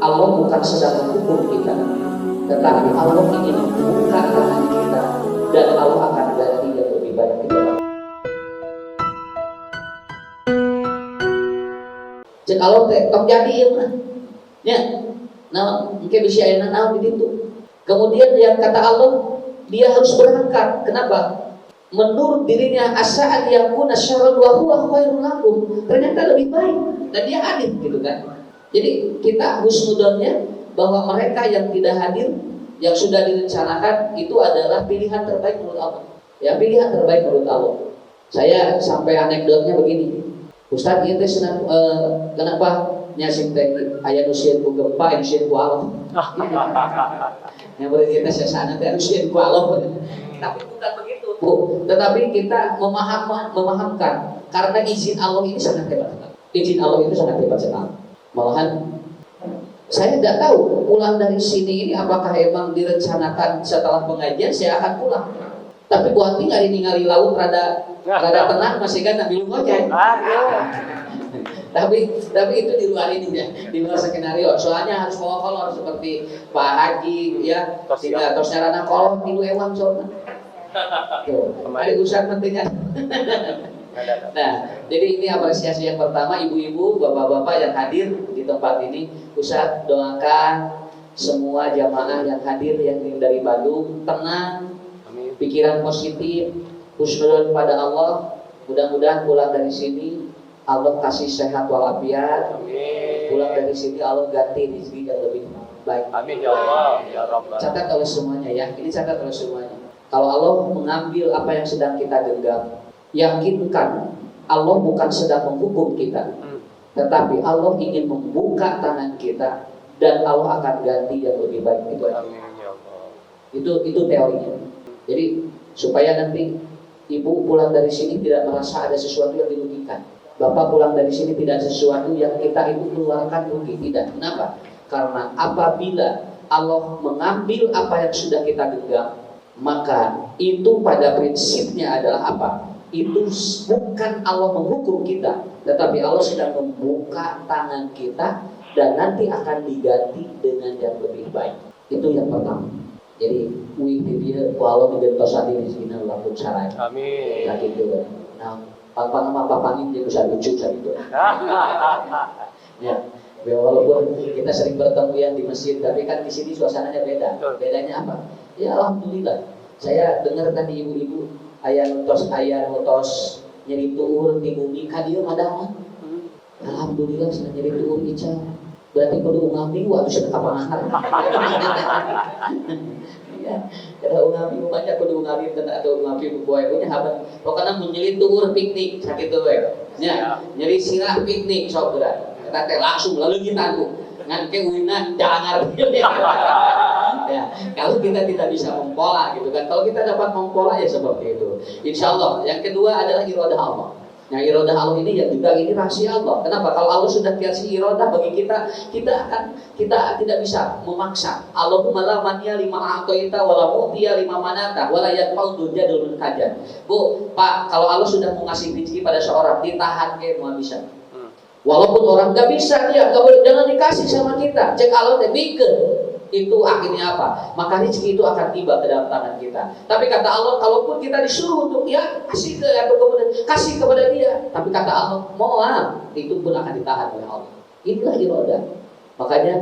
Allah bukan sedang menghukum kita, tetapi Allah ingin membuka tangan kita dan Allah akan ganti yang lebih baik di dalam. Cek Allah teh tok jadi ieu mah. Nya. Nah, engke bisa aya naon di ditu. Kemudian yang kata Allah, dia harus berangkat. Kenapa? Menurut dirinya asa'an yakuna syarran wa huwa khairul lakum. Ternyata lebih baik dan dia hadir gitu kan. Jadi kita husnudzonnya bahwa mereka yang tidak hadir, yang sudah direncanakan itu adalah pilihan terbaik menurut Allah. Ya, pilihan terbaik menurut Allah. Saya sampai anekdotnya begini. Ustaz ieu teh kenapa nyasing teh aya nu sieun ku gempa, anu sieun ku Allah. Yang berarti kita sesana teh anu sieun ku Allah. Tapi bukan begitu, Bu. Tetapi kita memahamkan karena izin Allah ini sangat hebat. Izin Allah itu sangat hebat sekali. Malahan saya tidak tahu pulang dari sini ini apakah emang direncanakan setelah pengajian saya akan pulang. Tapi buat tinggal ningali laut rada tenang masih kan ambil ngojek. Tapi itu di luar ini ya, di luar skenario. Soalnya harus bawa kolor seperti Pak Haji ya, tidak tos nyarana kolor tilu ewang soalnya. Tuh, ada usaha pentingnya. Nah, jadi ini apresiasi yang pertama, ibu-ibu, bapak-bapak yang hadir di tempat ini. Ustaz doakan semua jamaah yang hadir yang dari Bandung tenang, pikiran positif, husnudzon pada Allah. Mudah-mudahan pulang dari sini Allah kasih sehat walafiat. Pulang dari sini Allah ganti rezeki yang lebih baik. Amin ya Allah ya Rabbal. Catat oleh semuanya ya. Ini catat oleh semuanya. Kalau Allah mengambil apa yang sedang kita genggam, yakinkan Allah bukan sedang menghukum kita, tetapi Allah ingin membuka tangan kita dan Allah akan ganti yang lebih baik. Itu teorinya. Jadi supaya nanti ibu pulang dari sini tidak merasa ada sesuatu yang dirugikan, bapak pulang dari sini tidak ada sesuatu yang kita itu keluarkan rugi. Tidak. Kenapa? Karena apabila Allah mengambil apa yang sudah kita genggam, maka itu pada prinsipnya adalah apa? Itu bukan Allah menghukum kita, tetapi Allah sedang membuka tangan kita dan nanti akan diganti dengan yang lebih baik. Itu yang pertama. Jadi wih dia kalau digentos hati di sini langsung sarai. Amin. Nah gitu. Nah, papa pangin dia bisa lucu gitu. Ya, walaupun kita sering bertemu yang di masjid, tapi kan di sini suasananya beda. Bedanya apa? Ya alhamdulillah. Saya dengar tadi ibu-ibu ayah nutos nyeri tuur di bumi kadieu madahan. Alhamdulillah sana nyeri tuur ica. Berarti kudu ngambil waktu sudah kapangan. Ya, kalau ngambil banyak kudu ngambil tenda atau ngambil boy punya haban. Pokoknya mun nyeri tuur piknik sakitu we. Nya, nyeri sirah piknik sok berat. Eta teh langsung lalu kita tuh. Ngan ke uina jangar. Ya, kalau kita tidak bisa mempola gitu kan. Kalau kita dapat mempola ya seperti itu. Insya Allah. Yang kedua adalah iradah Allah. Nah, iradah Allah ini ya juga ini rahasia Allah. Kenapa? Kalau Allah sudah kasih iradah bagi kita tidak bisa memaksa. Allahumma la maniya lima a'taita wa la mu'tiya lima manata wa la yaqau jadul kajan. Bu, Pak, kalau Allah sudah mengasih rezeki pada seorang, ditahan ke mau bisa. Walaupun orang nggak bisa dia, nggak boleh, jangan dikasih sama kita. Cek Allah teh bikin. Itu akhirnya apa? Maka rezeki itu akan tiba ke dalam tangan kita. Tapi kata Allah, kalaupun kita disuruh untuk ya kasih kepada dia, tapi kata Allah, mohon itu pun akan ditahan oleh Allah. Inilah iradah. Makanya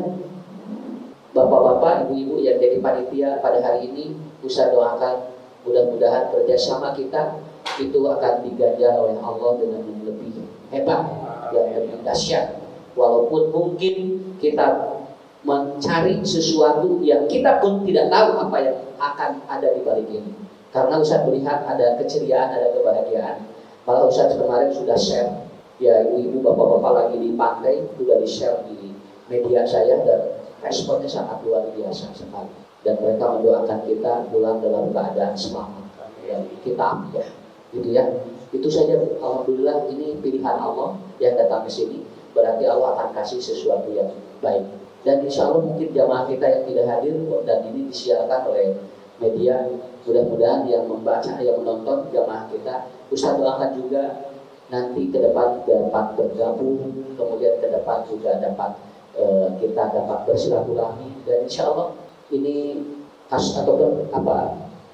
bapak-bapak, ibu-ibu yang jadi panitia pada hari ini, usah doakan mudah-mudahan kerjasama kita itu akan diganjar oleh Allah dengan yang lebih hebat, yang lebih dahsyat. Walaupun mungkin kita mencari sesuatu yang kita pun tidak tahu apa yang akan ada di balik ini. Karena Ustaz melihat ada keceriaan, ada kebahagiaan. Malah Ustaz kemarin sudah share, ya ibu-ibu, bapak-bapak lagi di pantai, sudah di-share di media saya dan responnya sangat luar biasa sekali. Dan mereka mendoakan kita pulang dalam keadaan selamat. Dan kita amin ya, gitu ya. Itu saja. Alhamdulillah ini pilihan Allah yang datang ke sini. Berarti Allah akan kasih sesuatu yang baik. Dan insya Allah mungkin jamaah kita yang tidak hadir dan ini disiarkan oleh media, mudah-mudahan yang membaca, yang menonton jamaah kita, Ustaz doakan juga nanti ke depan dapat bergabung, kemudian ke depan juga dapat kita dapat bersilaturahmi, dan insya Allah ini ataupun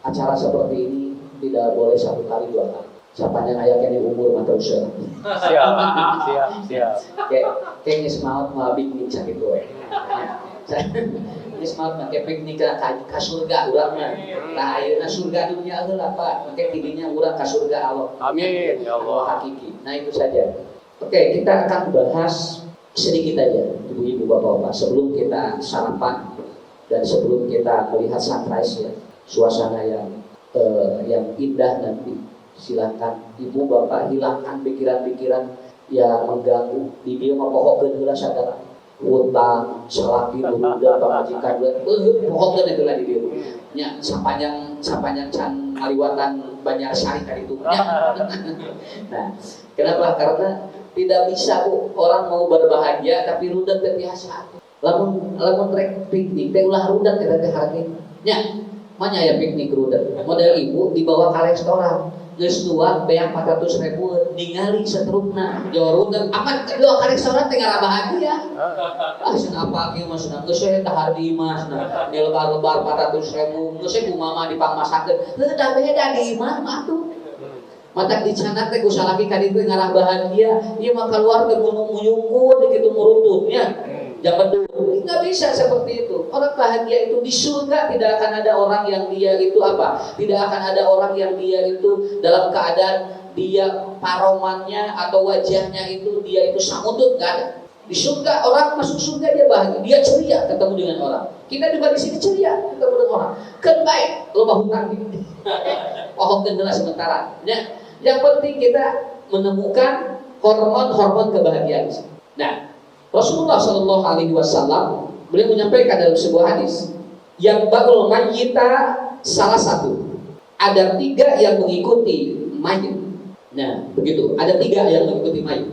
acara seperti ini tidak boleh 1 kali 2 kali. Siapanya ayahnya di umur mata usia. Siap. Kayak ngesmaut mau piknik sakit gue. Ngesmaut pakai piknik ke surga urangnya. Nah, ayeuna surga dunia heula Pak. Pakai tidinya urang ke surga Allah. Amin ya Allah. Hakiki. Nah, itu saja. Oke, kita akan bahas sedikit aja, ibu-ibu, bapak-bapak, sebelum kita sarapan dan sebelum kita melihat sunrise ya, suasana yang indah nanti. Silakan ibu bapak hilangkan pikiran-pikiran yang mengganggu. Di dia mah pokokkeun heula sagala utang, salaki dulu dan pamajikan pokokkeun itu lah di dia. Nya sapanjang can ngaliwatan Banjarsari ka ditu. Nah, kenapa? Karena tidak bisa orang mau berbahagia tapi rudet teh biasa. Lamun rek piknik teh ulah rudet teh hareup. Nya manya ya piknik rudet. Model ibu dibawa ke restoran. Geus tuang beang 400.000 ningali seterusna jorung dan aman kedua ka restoran teh ngara bahagia. Cenah apa kieu mah cenah geus we dahar di imah cenah dilebar-lebar 400.000 geus we kumaha dipangmasakeun. Heuh da beda di imah mah atuh. Matak dicana teh ku salaki ka ditu ngara bahagia, ieu mah keluar teh muyungkun kitu murututnya. Jangan dulu, nggak bisa seperti itu. Orang bahagia itu di surga tidak akan ada orang yang dia itu tidak akan ada orang yang dia itu dalam keadaan dia paromannya atau wajahnya itu dia itu samudut, nggak ada. Di surga orang masuk surga dia bahagia, dia ceria ketemu dengan orang. Kita juga di sini ceria ketemu dengan orang. Kan baik, loba hutang gitu. Oh kendala sementara. Ya, yang penting kita menemukan hormon kebahagiaan. Nah, Rasulullah Shallallahu Alaihi Wasallam beliau menyampaikan dalam sebuah hadis yang ba'ul mayyita salah satu, ada 3 yang mengikuti mayit. Nah begitu, ada 3 yang mengikuti mayit.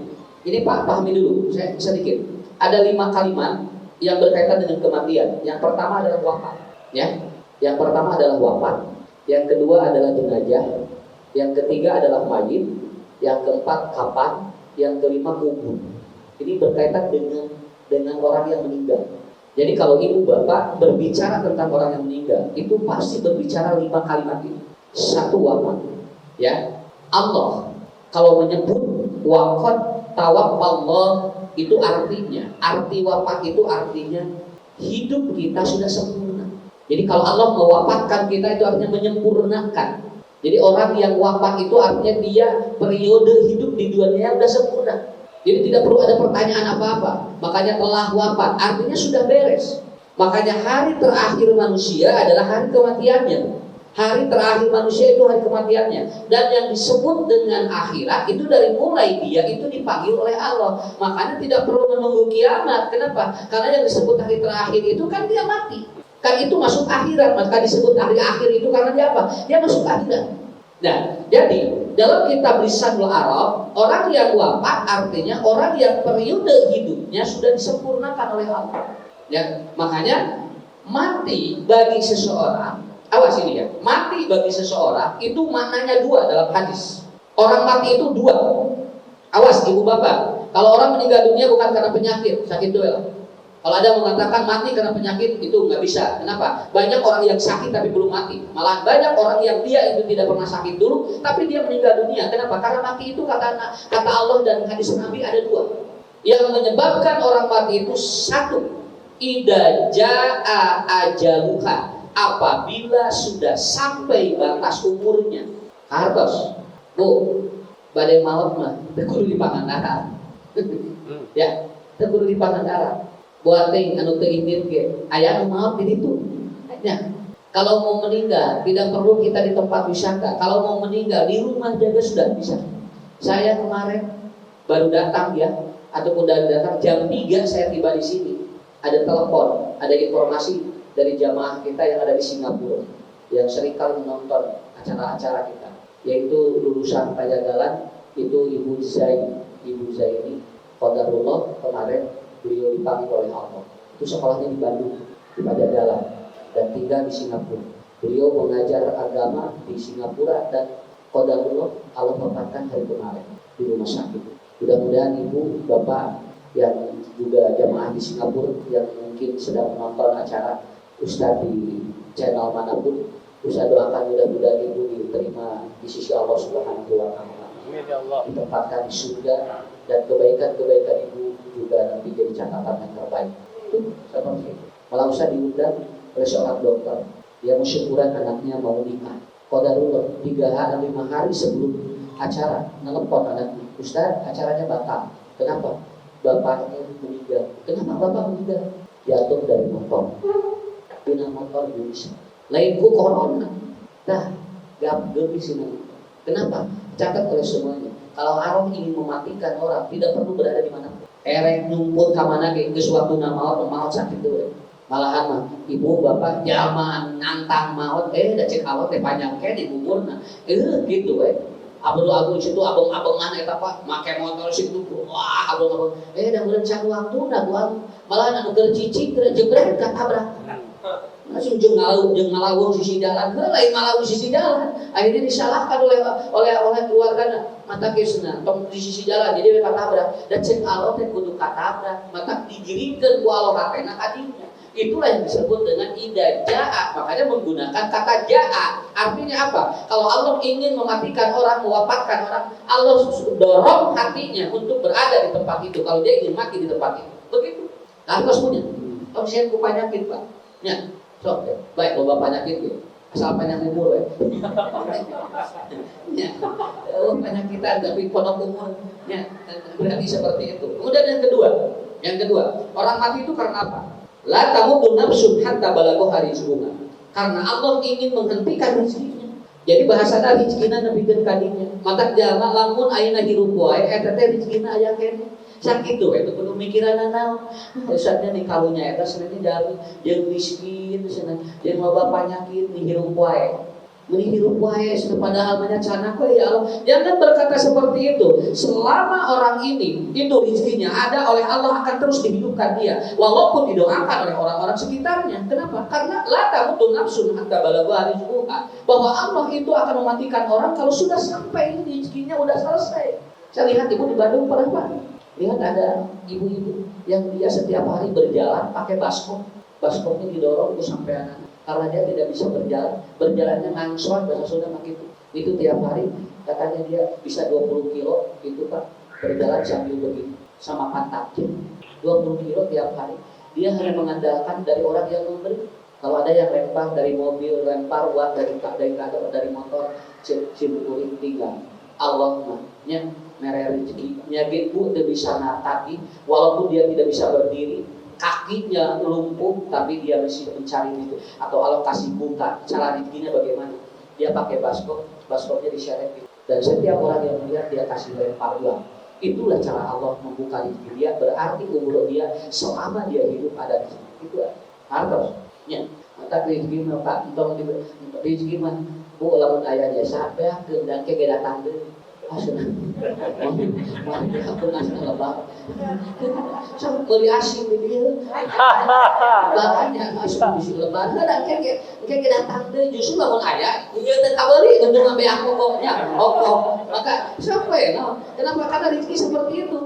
Ini Pak pahami dulu, saya sedikit. Ada 5 kalimat yang berkaitan dengan kematian. Yang pertama adalah wafat, ya. Yang pertama adalah wafat. Yang kedua adalah jenazah. Yang ketiga adalah mayit. Yang keempat kapan. Yang kelima kubur. Ini berkaitan dengan orang yang meninggal. Jadi kalau ibu bapak berbicara tentang orang yang meninggal, itu pasti berbicara 5 kalimat ini. 1 wafat, ya. Allah kalau menyebut waqad tawaffallah itu arti wafat itu artinya hidup kita sudah sempurna. Jadi kalau Allah mewafatkan kita itu artinya menyempurnakan. Jadi orang yang wafat itu artinya dia periode hidup di dunia sudah sempurna. Jadi tidak perlu ada pertanyaan apa-apa. Makanya telah wafat artinya sudah beres. Makanya hari terakhir manusia adalah hari kematiannya. Hari terakhir manusia itu hari kematiannya. Dan yang disebut dengan akhirat itu dari mulai dia itu dipanggil oleh Allah. Makanya tidak perlu menunggu kiamat. Kenapa? Karena yang disebut hari terakhir itu kan dia mati. Kan itu masuk akhirat. Maka disebut hari akhir itu karena dia apa? Dia masuk akhirat. Nah, jadi dalam kitab Lisanul Arab, orang yang wafat artinya orang yang periode hidupnya sudah disempurnakan oleh Allah. Ya, makanya mati bagi seseorang, awas ini ya, mati bagi seseorang itu maknanya 2 dalam hadis. Orang mati itu 2. Awas ibu bapak, kalau orang meninggal dunia bukan karena penyakit, sakit duel. Kalau ada mengatakan mati karena penyakit, itu nggak bisa. Kenapa? Banyak orang yang sakit tapi belum mati. Malah banyak orang yang dia itu tidak pernah sakit dulu, tapi dia meninggal dunia. Kenapa? Karena mati itu kata Allah dan hadis Nabi ada 2. Yang menyebabkan orang mati itu 1, idza jaa ajaluha, apabila sudah sampai batas umurnya. Hartos, Bu, badai maut mah kudu di Pangandaran. Ya, kudu di Pangandaran. Buat ting anu teu indit ge aya anu maot di ditu. Ya. Kalau mau meninggal tidak perlu kita di tempat wisata. Kalau mau meninggal di rumah jaga sudah bisa. Saya kemarin baru datang ya, ataupun datang jam 3 saya tiba di sini. Ada telepon, ada informasi dari jamaah kita yang ada di Singapura yang seringkali menonton acara-acara kita, yaitu lulusan Pajagalan itu Ibu Zaini qadarullah kemarin beliau dipanggil oleh Allah. Itu sekolahnya di Bandung, di Pajagalan, dan tinggal di Singapura. Beliau mengajar agama di Singapura dan qadarullah Allah wafatkan hari kemarin di rumah sakit. Mudah-mudahan ibu, bapak yang juga jamaah di Singapura yang mungkin sedang menonton acara Ustadz di channel manapun, Ustadz doakan mudah-mudahan ibu diterima di sisi Allah Subhanahu wa Ta'ala, ditempatkan di surga, dan kebaikan-kebaikan ibu juga nanti jadi catatan yang terbaik. Itu seperti itu. Malah Ustadz diundang oleh seorang dokter, dia mau syukuran anaknya mau nikah. Qadarullah 5 hari sebelum acara nelpon anaknya, Ustadz acaranya batal. Kenapa? Bapaknya meninggal. Kenapa bapak meninggal? Jatuh dari motor. Bina motor bisa. Lainku corona. Dah, gak sini. Kenapa? Catat oleh semuanya. Kalau arwah ingin mematikan orang, tidak perlu berada di mana. Erek nyumput kamana ke suatu nama maut sakit itu. Malahan mah ibu bapak zaman nantang maut, dah cek awal teh panjang ke di kuburna. Gitu Abang-abang situ abang-abangan eta Pak, make motor situ. Wah, abang-abang. Dah berencana waktu dah buang. Malah anu keur cicing keur jebret katabrak. Langsung jeung ngalawung sisi jalan, lain ngalawung sisi jalan. Akhirnya disalahkan oleh keluargana. Mata geusna tong di sisi jalan jadi katabrak. Dan cek Allah teh kudu katabrak, mata digiringkeun ku Allah teh na kadinya. Itulah yang disebut dengan idza jaa. Makanya menggunakan kata jaa. Artinya apa? Kalau Allah ingin mematikan orang, mewafatkan orang, Allah dorong hatinya untuk berada di tempat itu. Kalau dia ingin mati di tempat itu, begitu. Nah, terus punya. Om saya ku penyakit Pak. Ya, sok ya. Baik, loba penyakit ya. Asal panjang umur ya. Ya. Penyakitan tapi pondok umur. Ya, berarti seperti itu. Kemudian yang kedua, orang mati itu karena apa? La tamutu nafsun hatta balagha rizquha. Karena Allah ingin menghentikan rezekinya. Jadi bahasana rezekina nepikeun kadinya. Matak jalma lamun ayeuna hirup wae eta teh rezekina aya kene. Sakitu we teu kudu mikiranna naon. Usahanya di kalunya eta sebenarnya jalmi jeung miskin cenah, jeung loba panyakit hirup wae. Meni hirup wae padahal banyak canak we ya Allah. Jangan berkata seperti itu. Selama orang ini itu rezekinya ada oleh Allah akan terus dihidupkan dia walaupun didoakan oleh orang-orang sekitarnya. Kenapa? Karena la tamutu nafsun hatta balagha rizquha. Bahwa Allah itu akan mematikan orang kalau sudah sampai rezekinya udah selesai. Saya lihat ibu di Bandung pernah Pak. Lihat ada ibu-ibu yang dia setiap hari berjalan pakai baskom. Baskomnya didorong itu sampai anak. Karena dia tidak bisa berjalannya ngangsor bahasa Sunda begitu. Itu tiap hari katanya dia bisa 20 kilo gitu Pak, berjalan sambil begitu sama pantatnya 20 kilo tiap hari. Dia hanya mengandalkan dari orang yang memberi. Kalau ada yang lempar dari mobil, lempar uang dari motor, cimburing tinggal. Allah mahnya mere rezekinya gitu dia bisa natati walaupun dia tidak bisa berdiri. Kakinya lumpuh tapi dia masih mencari itu. Atau Allah kasih buka. Cara rezekinya bagaimana? Dia pakai baskomnya diseret. Dan setiap orang yang melihat dia kasih lempar uang. Itulah cara Allah membuka rezeki dia. Berarti umur dia selama dia hidup ada di sini. Itu harusnya. Maka rezeki mah Pak, entong rezeki mah bu lamun aya jasa ya keundang ke datang deui. Asuna. Mau aku ngasih lebah. Sok beli asin di dieu. Banyak asup di lebah. Da ke datang deui justru lamun aya ieu teh kabeli untung ambe aku koknya. Maka siapa ya? Kenapa? Karena rezeki seperti itu.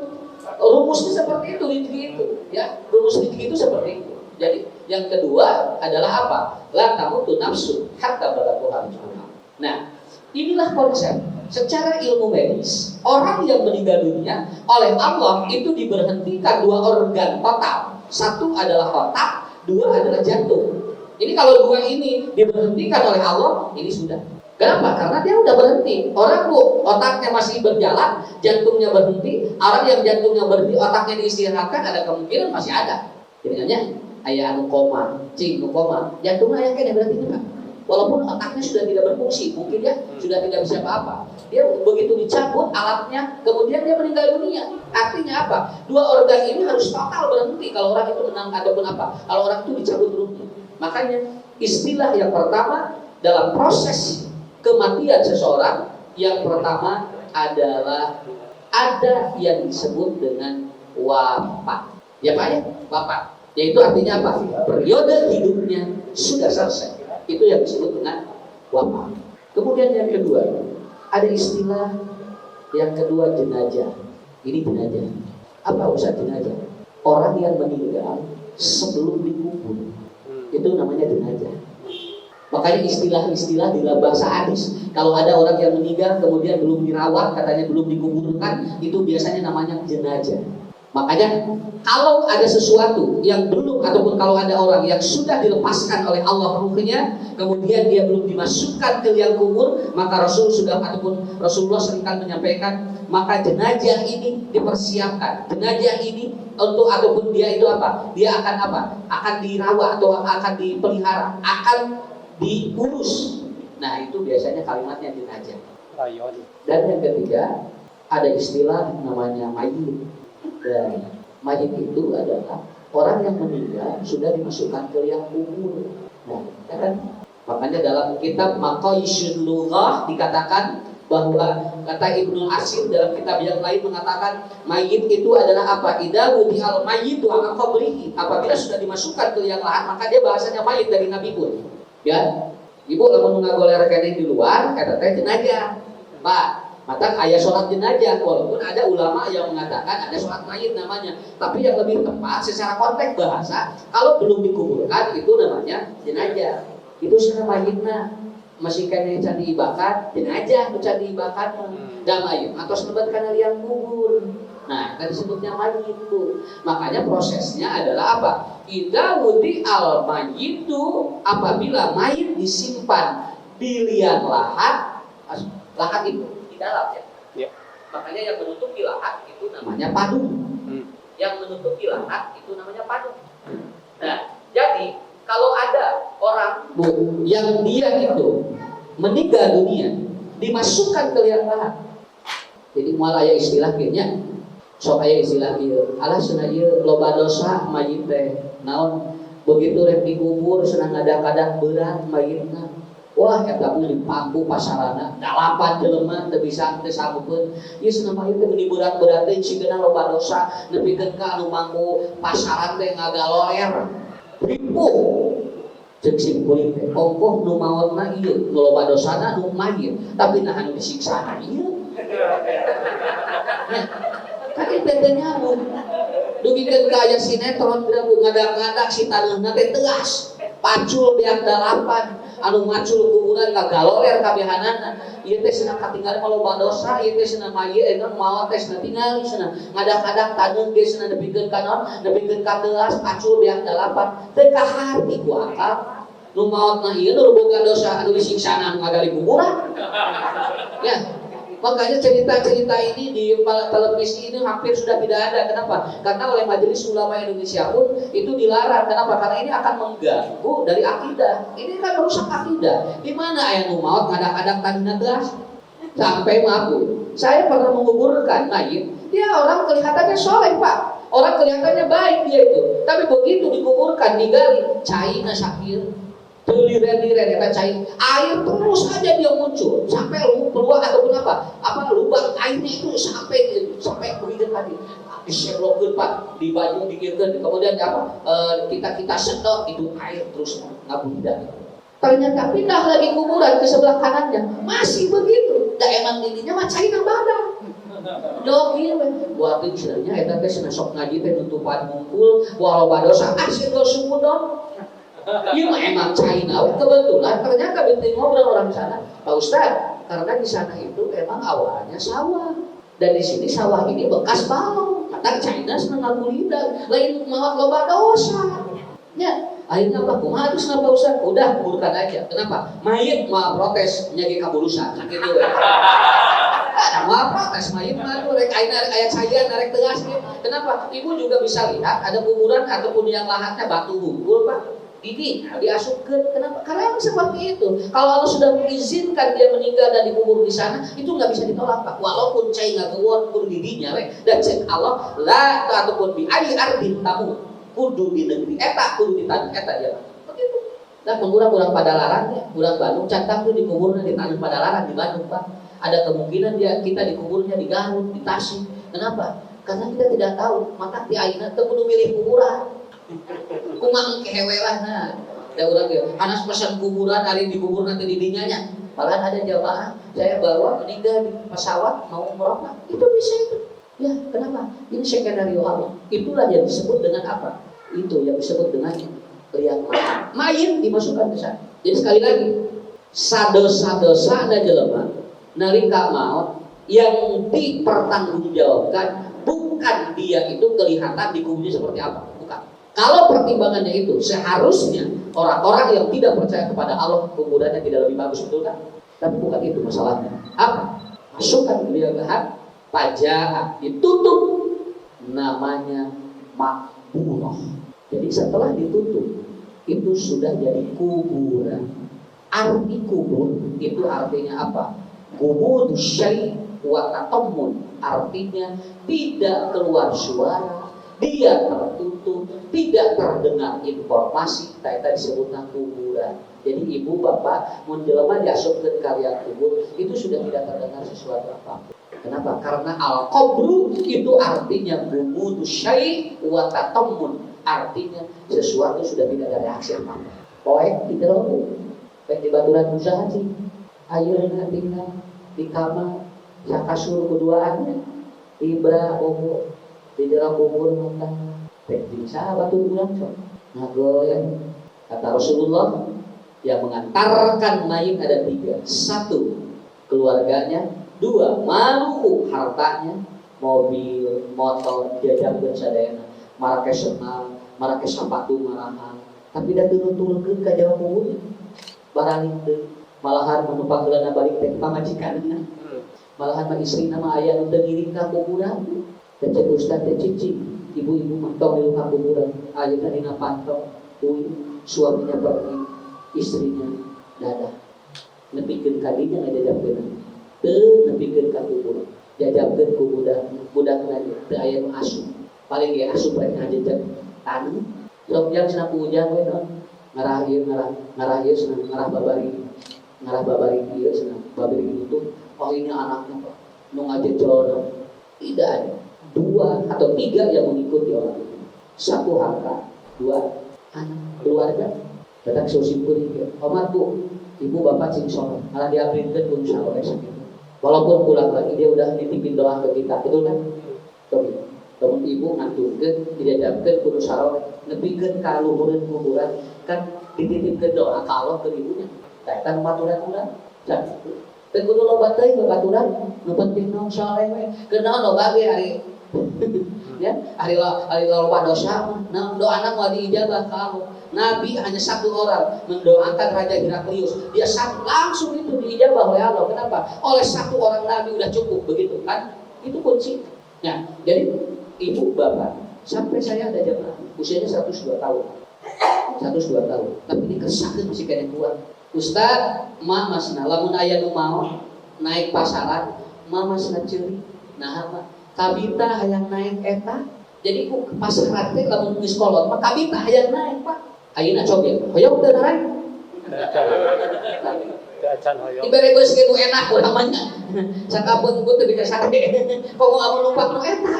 Rumusnya seperti itu rezeki itu, ya. Rumus rezeki itu seperti itu. Jadi yang kedua adalah apa? La tamutu nafsu hatta balagha rizquha. Nah, inilah konsep. Secara ilmu medis, orang yang meninggal dunia oleh Allah itu diberhentikan 2 organ total. 1 adalah otak, 2 adalah jantung. Ini kalau 2 ini diberhentikan oleh Allah, ini sudah. Kenapa? Karena dia udah berhenti. Orang bu, otaknya masih berjalan, jantungnya berhenti. Orang yang jantungnya berhenti, otaknya diistirahatkan, ada kemungkinan masih ada. Jadinya ayah anu koma, jantungnya ayah kayaknya berhenti Pak. Walaupun otaknya sudah tidak berfungsi, mungkin ya sudah tidak bisa apa-apa. Dia begitu dicabut alatnya, kemudian dia meninggal dunia. Artinya apa? 2 organ ini harus total berhenti kalau orang itu menang ataupun apa. Kalau orang itu dicabut ruhnya. Makanya istilah yang pertama dalam proses kematian seseorang, yang pertama adalah ada yang disebut dengan wafat. Ya Pak ya, wafat. Yaitu artinya apa? Periode hidupnya sudah selesai. Itu yang disebut dengan wafat. Kemudian yang kedua, ada istilah yang kedua jenazah. Ini jenazah. Apa usaha jenazah? orang yang meninggal sebelum dikubur. Itu namanya jenazah. Makanya istilah-istilah di dalam bahasa hadis, kalau ada orang yang meninggal kemudian belum dirawat, katanya belum dikuburkan, itu biasanya namanya jenazah. Makanya kalau ada sesuatu yang belum, ataupun kalau ada orang yang sudah dilepaskan oleh Allah ruhnya, kemudian dia belum dimasukkan ke liang kubur, maka Rasulullah seringkali menyampaikan, maka jenazah ini dipersiapkan. Jenazah ini untuk, ataupun dia itu apa? Dia akan apa? Akan dirawat atau akan dipelihara, akan diurus. Nah, itu biasanya kalimatnya jenazah. Dan yang ketiga, ada istilah namanya mayit. Dan mayit itu adalah orang yang meninggal sudah dimasukkan ke liang kubur. Nah, kan? Makanya dalam kitab Maqayisyul Lughah dikatakan bahwa kata Ibnu Asir dalam kitab yang lain mengatakan mayit itu adalah apa? Idza wudi'al mayyitu ala qabrihi. Apabila sudah dimasukkan ke liang lahat, maka dia bahasanya mayit dari Nabi pun. Ya, ibu lamun ngagoler kene di luar, kata teh jenazah. Pak, maka ayat sholat jenazah, walaupun ada ulama yang mengatakan ada sholat mayit namanya, tapi yang lebih tepat secara konteks bahasa, kalau belum dikuburkan itu namanya jenazah. Itu secara mayitna masih kene can diibakan, jenazah nu can diibakan da mayit atau senebat kana liang kubur. Nah, kan disebutnya mayit itu. Makanya prosesnya adalah apa? Idza wudi'al mayyitu, apabila mayit disimpan di liang lahat, lahat itu di dalam ya. Makanya yang menutupi lahat itu namanya padung. Yang menutupi lahat itu namanya padung. Nah, jadi kalau ada orang yang dia itu meninggal dunia, dimasukkan ke liang lahat. Jadi mual aya istilah kayaknya sok aya istilah ieu, alah cenah ieu loba dosa mayit teh. Naon begitu rek dikubur cenah ngadak-kadak berat mayitna. Wah, eta pun dipangku pasarana, 8 jelema teu bisa teu sanggupeun. Ieu cenah mayit teh meuni berat-berat teh cigana loba dosa, nepikeun ka anu mangku pasaran teh ngagaloer. Ripuh. Ceuk sim kuring teh, ongkoh nu maotna ieu, nu loba dosana nu mayit, tapi nah anu disiksa ieu. Kan itu nyambung. Dugikeun ka aya sinetron birabu ngadak-ngadak si taneuhna teh tegas. Pacul beak dalapan, anu macul kuburan ngagaloler kabehanana. Ieu teh cenah katinggal maloba dosa, ieu teh cenah mayit anu maot teh cenah tingali cenah ngadak-ngadak taneuh ge cenah nepikeun ka naon? Nepikeun ka teas pacul beak dalapan. Teu kahati ku akal. Nu maotna ieu nu boga dosa anu disiksa anu ngagali kuburan. Ya. Makanya cerita-cerita ini di televisi ini hampir sudah tidak ada. Kenapa? Karena oleh Majelis Ulama Indonesia pun itu dilarang. Kenapa? Karena ini akan mengganggu dari akidah. Ini kan merusak akidah. Di mana aya nu maot ngadak-ngadak tanina gelas sampai mabuk. Saya pernah menguburkan mayit. Dia orang kelihatannya soleh, Pak. Orang kelihatannya baik dia itu. Tapi begitu dikuburkan, digali, cairna sakit. Liren-liren kita cair, air terus aja dia muncul sampai keluar ataupun apa lubang airnya itu sampai begitu tadi diserlokeun Pak di baju dikirkeun kemudian kita sedot itu air terus ngabudak. Ternyata pindah lagi kuburan ke sebelah kanannya masih begitu. Da emang dirinya mah cairna badan. Dok ieu buat istilahnya eta teh cenah sok ngaji teh nutupan ngumpul walau dosa asih sumudon. Iya emang China, kebetulan ternyata binti ngobrol orang sana, Pak Ustaz, karena di sana itu emang awalnya sawah dan di sini sawah ini bekas bau. Kata China senang ngabulidak, lain mawat loba dosa. Ya, akhirnya Pak kumaha harus Pak Ustaz? Udah kuburkan aja. Kenapa? Mayit mau protes nyagi kaburusan, gitu. Mau protes mayit mah rek aya cayan rek tegas. Kenapa? Ibu juga bisa lihat ada kuburan ataupun yang lahatnya batu bungkul, Pak. Ini diasupkan. Kenapa? Karena seperti itu. Kalau Allah sudah mengizinkan dia meninggal dan dikubur di sana, itu nggak bisa ditolak, Pak. Walaupun cai nggak kewon pun dirinya, dan cek Allah lah ataupun di ayi ardin tamu kudu di negeri eta kudu di tanah eta ya. Begitu. Dan mengurang-urang pada larangnya, urang Bandung cantang tuh dikuburnya di tanah pada larang di Bandung, Pak. Ada kemungkinan kita dikuburnya di Garut, di Tasik. Kenapa? Karena kita tidak tahu. Maka di ayeuna teu kudu milih kuburan. Kumang kehewe lah nah. Da urang ge anas pesan kuburan hari dikubur nanti di dinyanya. Malah ada jamaah saya bawa meninggal di pesawat mau umroh. Itu bisa itu. Ya, kenapa? Ini skenario Allah. Itulah yang disebut dengan apa? Itu yang disebut dengan lihat mayit dimasukkan ke sana. Jadi sekali lagi, sadosa-dosa ada jelema nalika maut yang dipertanggungjawabkan bukan dia itu kelihatan di kuburnya seperti apa, bukan. Kalau pertimbangannya itu seharusnya orang-orang yang tidak percaya kepada Allah kuburannya tidak lebih bagus, betul kan? Tapi bukan itu masalahnya. Apa? Masukkan dia ke pajak ditutup, namanya makburah. Jadi setelah ditutup itu sudah jadi kuburan. Arti kubur itu artinya apa? Kubur syai' wa tatammun, artinya tidak keluar suara, dia tertutup, tidak terdengar informasi, kita disebutnya kuburan. Jadi ibu bapak menjelma diasupkeun karya kubur itu sudah tidak terdengar sesuatu apa-apa. Kenapa? Karena al-qabru itu artinya gumudu syai' wa tatammun, artinya sesuatu sudah tidak ada reaksi apa-apa. Poek di dalam baik di baturan usaha sih. Ayeuna tinggal di kamar sakasur keduaannya tibra obo di dalam kubur mata teh bisa batu ulang so ngagoyang. Kata Rasulullah yang mengantarkan mayit ada 3. 1 keluarganya, 2 malu hartanya, mobil, motor, jajak bersadayana, marake senal, marake sapatu marahan, tapi dah turun-turun ke jauh kuburnya barang itu malahan menumpang gelana balik teh pamajikanna, malahan mah istri nama ayah nu teu ngiring ka kuburan, teh cek ustad teh cicing, ibu-ibu mah tong milu ka kuburan, ayeuna dina pantong, suaminya pergi, istrinya dadah, nepikeun ka dinya ngajajabkeun, teu nepikeun ka kuburan, jajabkeun ku budakna teu aya nu asup, paling ge asup rek ngajajab tanu, sok jang cenah ujang we non, ngarah ieu cenah ngarah babari ieu cenah babari itu, oh ini anaknya Pak, nu ngajajal, tidak ada 2 atau 3 yang mengikuti orang itu, 1 harta, 2 anak keluarga, datang sosimpul dia, Omar Bu, ibu bapak sing sholat, malah diabrinkeun pun saleh sakitu. Walaupun pulang lagi dia udah nitipin doa ke kita, betul kan? Temen ibu nganturkeun, diajabkeun kudu saleh, nepikeun ka luhureun kuburan, kan dititipkeun doa ka Allah ke ibunya. Tah eta baturan-baturan, can kitu. Teu kudu loba teuing baturan, nu penting naon saleh we. Kenaon loba ge ari ya, ari loba dosa mah, nah doana moal diijabah ka Allah. Nabi hanya 1 orang mendoakan Raja Heraklius, dia langsung itu diijabah oleh Allah. Kenapa? Oleh 1 orang Nabi udah cukup, begitu kan? Itu kunci. Nah, jadi ibu bapak sampai saya ada jamaah usianya 102 tahun, 102 tahun, tapi dikesakeun masih kena kuat. Ustad, masna lamun aya nu mau naik pasaran, masna ceuri. Nah, kabita hayang naik eta. Jadi ku pasaran teh lamun geus kolot, mah kabita hayang naik, Pak. Ayeuna coba, hoyong teu naik. Acan hoyong. Dibere geus kitu enak urang mah nya. Sakabeung ku teu bisa sade. Komo amun numpak nu eta.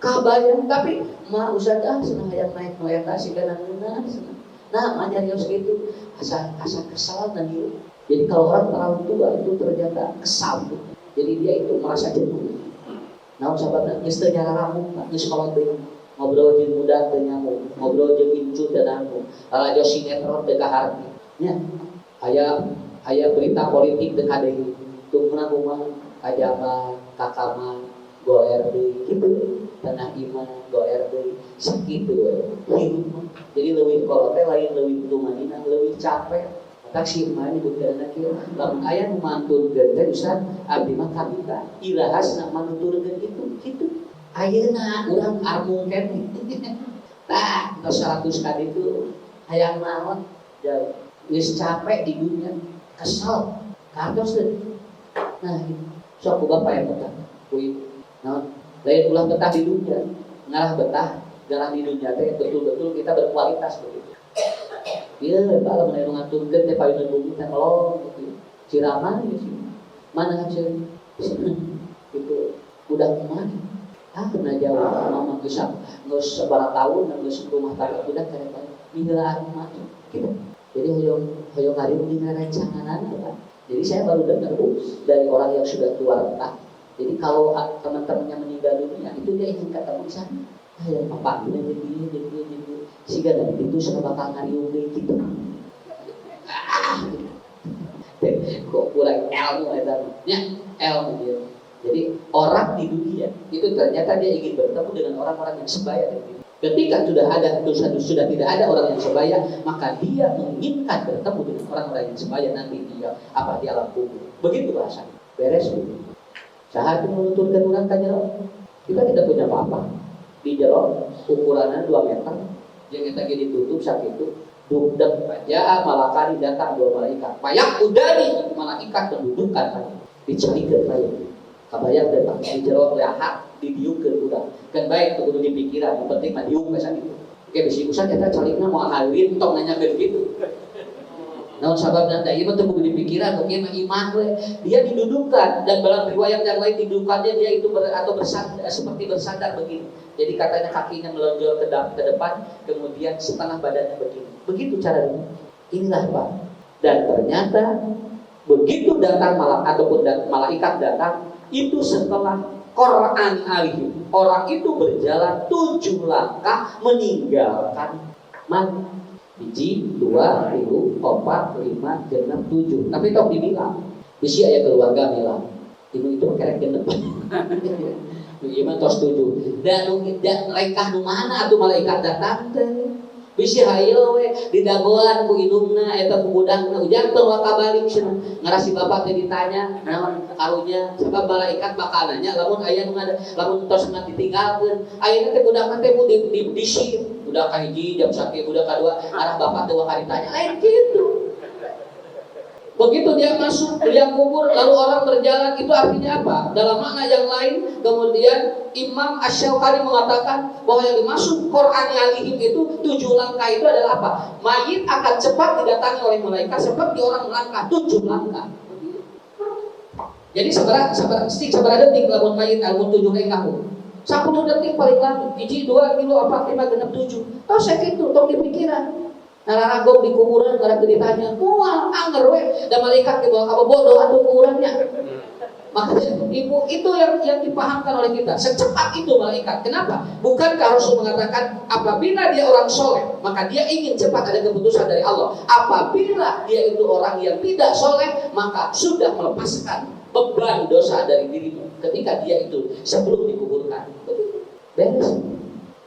Kabayang tapi mah Ustad cenah hayang naik nu eta sigana ngeunah cenah. Nah, nyarios gitu, asa kesal dan diri. Jadi kalau orang terlalu tua itu ternyata kesal. Jadi dia itu merasa jenuh. Nah, sahabatnya, geus teu nyara rambut, geus kolot deui. Ngobrol jeung budak teu nyambung, ngobrol jeung incu teu nyambung. Lalajo sinetron teu kaharti. Nya, aya berita politik teu kadeui. Tungna kumaha kajaman, kakaman, goer deui kitu. Tanah iman, goer deui, sakitu we. Hirup. Jadi leuwih kolot teh lain leuwih tumanina, leuwih capek. Tak sirman ibu kana kieu. Lamun aya nu manturkeun teh Ustaz, abdi mah kabita. Irahasna manuturkeun kitu. Ayeuna urang armung keneh. Tah, tos 100 kali itu hayang naon? Jadi geus capek di dunia, kesel. Kartos teh. Nah, sok ku bapak yang betah. Ku ibu. Naon? Lain ulah betah di dunia, ngalah betah jalan di dunia teh betul-betul kita berkualitas begitu. Iya, Pak, lamun anu ngaturkeun teh payun bumi teh melong gitu. Cirama geus sih. Mana hasil? Itu udah kumaha? Kena jauh mama geus sabaraha taun geus rumah tangga budak kareta. Miheula anu mah gitu. Jadi hoyong hari ini rancanganana, Pak. Jadi saya baru dengar Bu dari orang yang sudah tua renta Jadi kalau teman-temannya meninggal dunia, itu dia ingin ketemu di sana. Ayo apa ini jadi sehingga dari itu sudah bakal ngariung gitu. Kok kurang ilmu ya ilmu dia. Jadi orang di dunia itu ternyata dia ingin bertemu dengan orang-orang yang sebaya dengan dia. Ketika sudah tidak ada orang yang sebaya, maka dia menginginkan bertemu dengan orang-orang yang sebaya nanti dia di alam kubur. Begitu bahasanya. Beres bu. Saat menuturkan orang kanya, kita tidak punya apa-apa. Di jero ukurannya 2 meter, yang kita ditutup saat itu. Duduk aja malakari datang 2 malaikat. Payak udari malaikat mendudukan dicarikan saya. Kabayang datang di jero lehat didiukeun urang. Kan baik tuh kudu dipikiran, yang penting mah diuk pesan itu. Oke bisi usah eta calikna mau hawin tong nanyakeun gitu. Naon sababna da ieu mah teu kudu dipikiran, oke mah iman we. Dia didudukan dan dalam riwayat yang lain didudukannya dia itu bersandar seperti bersandar begini. Jadi katanya kakinya melonjor ke depan, kemudian setengah badannya begini. Begitu caranya. Inilah Pak. Dan ternyata begitu datang malaikat datang, itu setelah Quran alih. Orang itu berjalan 7 langkah meninggalkan mati. 1, 2, 3, 4, 5, 6, 7. Tapi tok dibilang, bisi aya keluarga bilang, itu kerek genep. Ieu mah tos 7. Dan lekah nu mana atuh malaikat datang teh. Bisi hayeul we didagoan ku indungna eta ku budakna ujang teu kabalik cenah. Ngarasi bapak teh ditanya naon karunya sabab malaikat bakal nanya lamun aya nu lamun tos ditinggalkeun. Ayeuna teh budakna teh disir. Budak kahiji jam sakit, budak kedua arah bapak teh wakari tanya lain gitu. Begitu dia masuk liang kubur lalu orang berjalan, itu artinya apa? Dalam makna yang lain, kemudian Imam Asy-Syaukani mengatakan bahwa yang dimaksud Quran alihim itu 7 langkah itu adalah apa? Mayit akan cepat didatangi oleh malaikat seperti orang melangkah 7 langkah. Jadi sabar detik lamun mayit lamun 7 langkah. 10 detik paling lama, 1, 2, 3, 4, 5, 6, 7. Tos sakitu tong dipikiran. Nararagog di kuburan kada ditanya, "Moal anger we?" Da malaikat ke bawah ka bodoh atuh kuburannya. Makanya ibu itu yang dipahamkan oleh kita. Secepat itu malaikat. Kenapa? Bukankah Rasul mengatakan apabila dia orang soleh, maka dia ingin cepat ada keputusan dari Allah. Apabila dia itu orang yang tidak soleh, maka sudah melepaskan beban dosa dari dirinya ketika dia itu sebelum dikuburkan. Beres.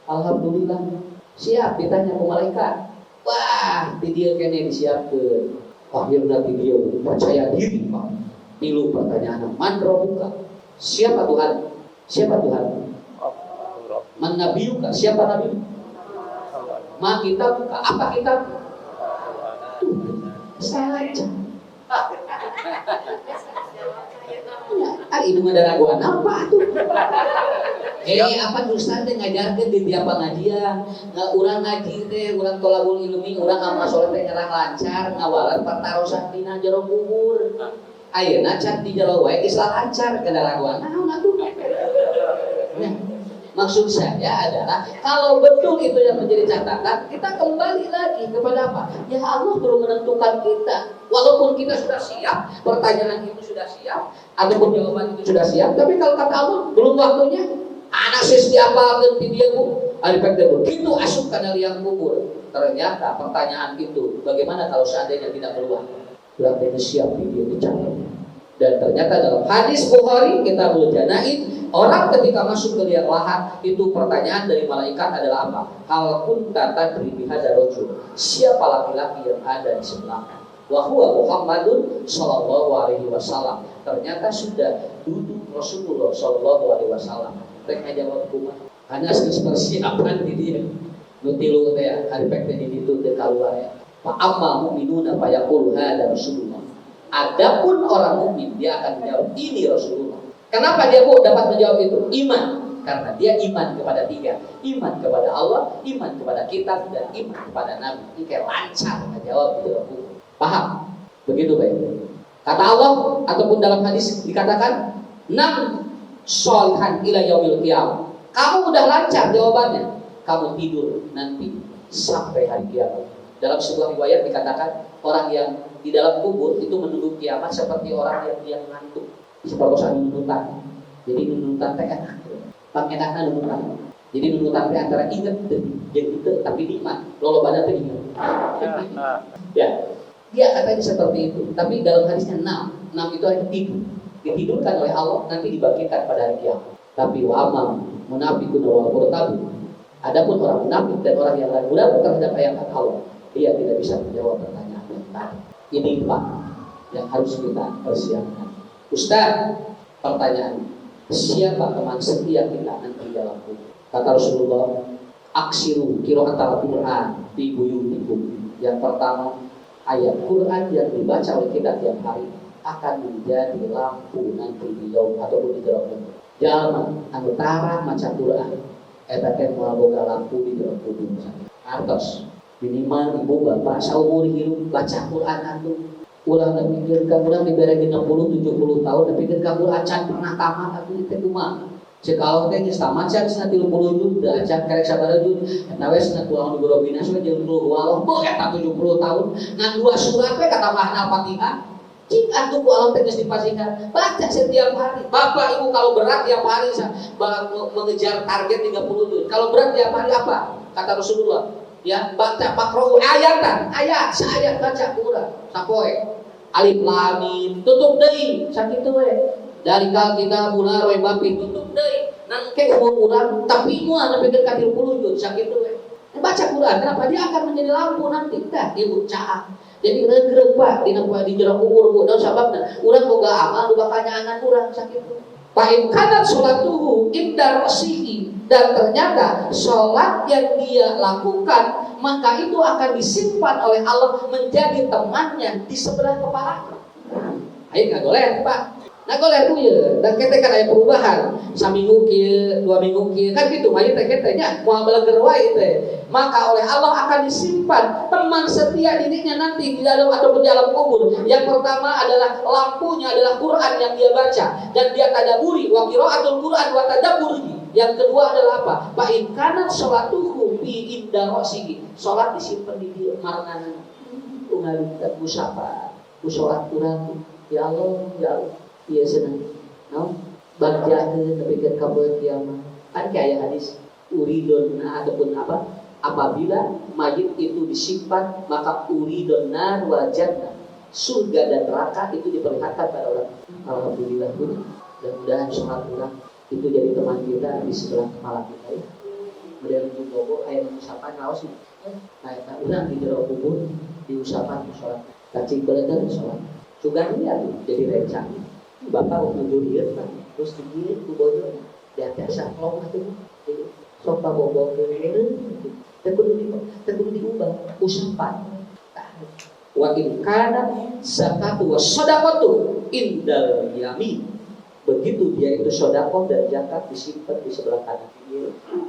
Alhamdulillah. Siap ditanya ke malaikat. Wah, video kene disiapkeun. Akhirna video percaya diri, Pak. Tilu pertanyaan. Man rabbuka? Siapa Tuhan? Siapa Tuhan? Man nabiyuka? Siapa nabi? Ma kitabuka? Apa kitab? Tuh, saja. Ibu ngadaguan apa tuh? Apa Ustaz teh ngajarkeun di tiap pengajian, urang ngaji teh, urang tolabul ilmi, urang amal soleh teh nyerang lancar, ngawalan pertarosan dina jero kubur. Ayeuna can di jero wae geus lancar ngadaguan. Naon atuh? Nah, maksud saya adalah kalau betul itu yang menjadi catatan, kita kembali lagi kepada apa? Ya Allah belum menentukan kita. Walaupun kita sudah siap, pertanyaan itu sudah siap, ataupun jawaban itu sudah siap, tapi kalau kata Allah belum waktunya. Anak sesi apa ganti dia bu? Alifat begitu asup karena liang kubur. Ternyata pertanyaan itu, bagaimana kalau seandainya tidak keluar? Berarti siap dia dicatat. Dan ternyata dalam hadis Bukhari Kitabul Janaid, orang ketika masuk ke liang lahat itu pertanyaan dari malaikat adalah apa? Hal kunta tadri bihadza rajul. Siapa laki-laki yang ada di sebelahnya? Wa huwa Muhammadun sallallahu alaihi wasallam. Ternyata sudah duduk Rasulullah sallallahu alaihi wasallam. Mereka jawab kumaha? Karena persiapan di dia. Nutilu teh hari pek teh di ditu teh kaluar ya. Fa amma mu'minuna fa yaqulu hada Rasulullah. Adapun orang mukmin dia akan menjawab ini Rasulullah. Kenapa dia dapat menjawab itu? Iman. Karena dia iman kepada 3. Iman kepada Allah, iman kepada kitab, dan iman kepada Nabi. Ini kayak lancar menjawab itu. Paham? Begitu baik. Kata Allah ataupun dalam hadis dikatakan 6 sholihan ila yaumil qiyamah. Kamu udah lancar jawabannya, kamu tidur nanti sampai hari kiamat. Dalam sebuah riwayat dikatakan orang yang di dalam kubur itu menunggu kiamat seperti orang yang ngantuk, seperti saat tuntutan. Jadi nunutan teh enak. Pangenakna nunutan. Jadi nunutan teh antara inget jeung itu tapi nikmat. Lolobana teh inget. Ya. Dia katanya seperti itu. Tapi dalam hadisnya 6 itu hanya tidur. Ditidurkan oleh Allah nanti dibangkitkan pada hari kiamat. Tapi wa amam munafiqun wal murtabun. Adapun orang munafik dan orang yang ragu terhadap ayat Allah, dia tidak bisa menjawab pertanyaan yang tadi. Ini Pak yang harus kita persiapkan. Ustaz, pertanyaan, siapa teman setia kita nanti dalam kubur? Kata Rasulullah, aksiru qira'atal Qur'an fi buyutikum. Yang pertama, ayat Quran yang dibaca oleh kita tiap hari akan menjadi lampu nanti di yaum ataupun di dalam kubur. Jalma antara maca Quran eta teh moal boga lampu di dalam kubur. Artos minimal ibu bapak saumur hidup baca Quran atuh. Ulah mikirkeun urang dibere 60 70 tahun dipikirkeun Quran can pernah tamat atuh teh kumaha. Cek Allah teh geus tamat can 30 juz da can karek sabaraha juz eta we cenah kulang di Robina we jeung Allah beuh eta 70 tahun ngan 2 surat we katambahna Al-Fatihah. Cik atuh ku Allah teh geus dipasingkan baca setiap hari. Bapak Ibu kalau berat tiap hari mengejar target 30 juz. Kalau berat tiap hari apa? Kata Rasulullah, ya baca pakrau ayat saayat baca Quran sapoe. Alif lam mim tutup deui sakitu we. Dari kal kita bular we bapi tutup deui. Nangke umur urang tapi moal nepikeun ka 30 juz sakitu we. Baca Quran kenapa dia akan menjadi lampu nanti tah ibu caah. Jadi regreg Pak dina di jero kubur ku daun sababna urang boga amal nu bakal nyaangan urang sakitu. Fa in kanat sholatuhu inda rasihi, dan ternyata sholat yang dia lakukan maka itu akan disimpan oleh Allah menjadi temannya di sebelah kepala. Ayo ngagoleh Pak. Ngagoleh tuh ya, dan kita kan ada perubahan. Saminggu kieu, 2 minggu kieu kan gitu. Mah teh kita nya moal beleger wae teh. Maka oleh Allah akan disimpan teman setia dirinya nanti di dalam ataupun di alam kubur. Yang pertama adalah lampunya adalah Quran yang dia baca dan dia tadaburi wa qiraatul Quran wa tadabburi. Yang kedua adalah apa? Fa in kanat sholatuhu fi inda rasihi. Salat disimpan di dia marnana. Ungalita musafah. Salat Quran ya Allah ya Allah. Iya senang. Nah, bagjakeun nepikeun ka poe kiamat. Kan kayak hadis uridun ataupun apa? Apabila mayit itu disimpan maka uridun nar wa jannah. Surga dan neraka itu diperlihatkan pada orang. Alhamdulillah mudah-mudahan sholat urang itu jadi teman kita di sebelah kepala kita ya. Kemudian bobo aya usapan raos. Nah, urang di jero kubur diusapan sholat. Cacing beuleuh sholat. Sugan ini jadi rencang. Bapak menuju dia, terus dia tu bodoh, dia biasa ngomong tu, sok bobo keren, terkudu diubah, usapan. Wa in kana zakatu wa shadaqatu indal yamin. Begitu dia itu sedekah dan zakat disimpan di sebelah kanan.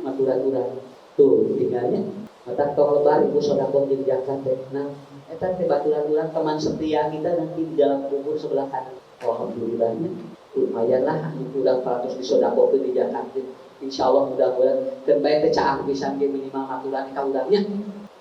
Maturan-maturan tuh tinggalnya. Mata tong lebar ibu sedekah jeung zakat teh. Nah, eta teh baturan-baturan teman setia kita nanti di dalam kubur sebelah kanan. Alhamdulillahnya lumayanlah kurang 400 disodakokeun di Jakarta. Insyaallah mudah-mudahan keun bae teh caah pisan ge minimal aturan ka urangnya.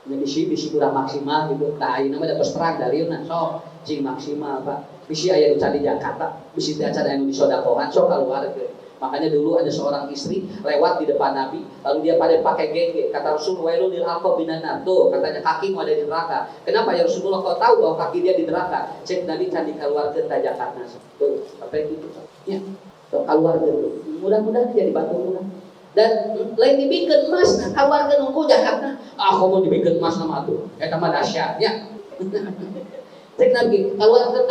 Jadi bisi kurang maksimal gitu. Tah ayeuna mah dados terang dalilna sok cing maksimal Pak. Bisi aya nu di Jakarta, bisi teh acan anu disodakohan sok kaluarga. Makanya dulu ada seorang istri lewat di depan Nabi, lalu dia pada pakai genge. Kata Rasul, wailul lil aqabinan nar. Tuh, katanya kakimu ada di neraka. Kenapa ya Rasulullah kau tahu bahwa kaki dia di neraka? Cek Nabi can dikeluarkeun ta Jakarta. Tuh, apa itu? Ya, keluarga dulu. Mudah-mudahan jadi batu murah. Dan lain dibikin emas, keluarga nunggu Jakarta. Ah, kamu dibikin emas nama tuh. Eta mah dahsyat ya. Cek Nabi, keluarga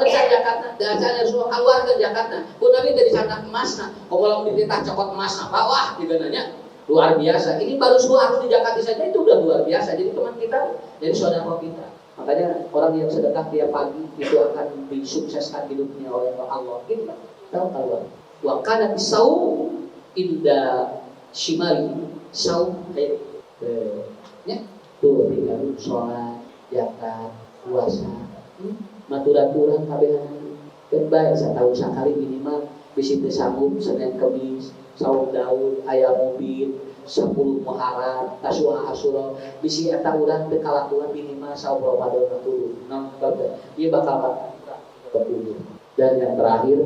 Jakarta, dasarnya semua keluarga Jakarta. Pun Nabi dari sana emasna, kalau dititah cokot emasna, bawah juga nanya. Luar biasa. Ini baru semua harus di Jakarta saja itu udah luar biasa. Jadi teman kita, jadi saudara kita. Makanya orang yang sedekah tiap pagi itu akan disukseskan hidupnya oleh Allah. Gitu kan? Tahu keluar. Wa kana bisau inda shimali sau kayak ya tuh tinggal sholat, zakat, puasa, maturan-maturan kabehan kan baik setahun sekali minimal bisi teu sanggup Senin Kemis saum daun aya mobil 10 Muharram Tasyu'a Asyura bisi eta urang teu kalakuan minimal saum Ramadan turun nah ieu bakal betul. Dan yang terakhir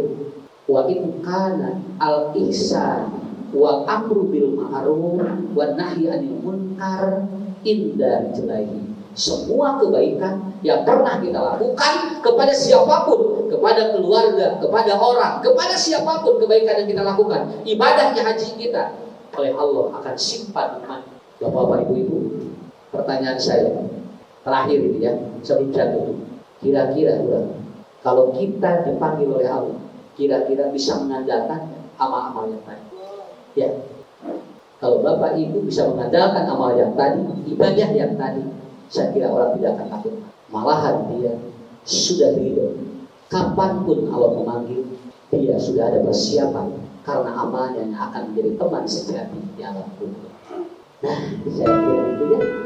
Wa in kana al ihsan wal amru bil ma'ruf wan nahyi 'anil munkar inda rijlaihi. Semua kebaikan yang pernah kita lakukan kepada siapapun, kepada keluarga, kepada orang, kepada siapapun kebaikan yang kita lakukan, ibadahnya haji kita oleh Allah akan simpan iman. Bapak-bapak, ibu-ibu, pertanyaan saya terakhir ini ya, sebelum saya tutup. Kira-kira kalau kita dipanggil oleh Allah, kira-kira bisa mengandalkan amal-amal yang tadi? Ya. Kalau Bapak Ibu bisa mengandalkan amal yang tadi, ibadah yang tadi, saya kira orang tidak akan takut. Malahan dia sudah ridho. Kapanpun Allah memanggil, dia sudah ada persiapan karena amalnya yang akan menjadi teman sejati di alam kubur. Nah, saya kira itu ya.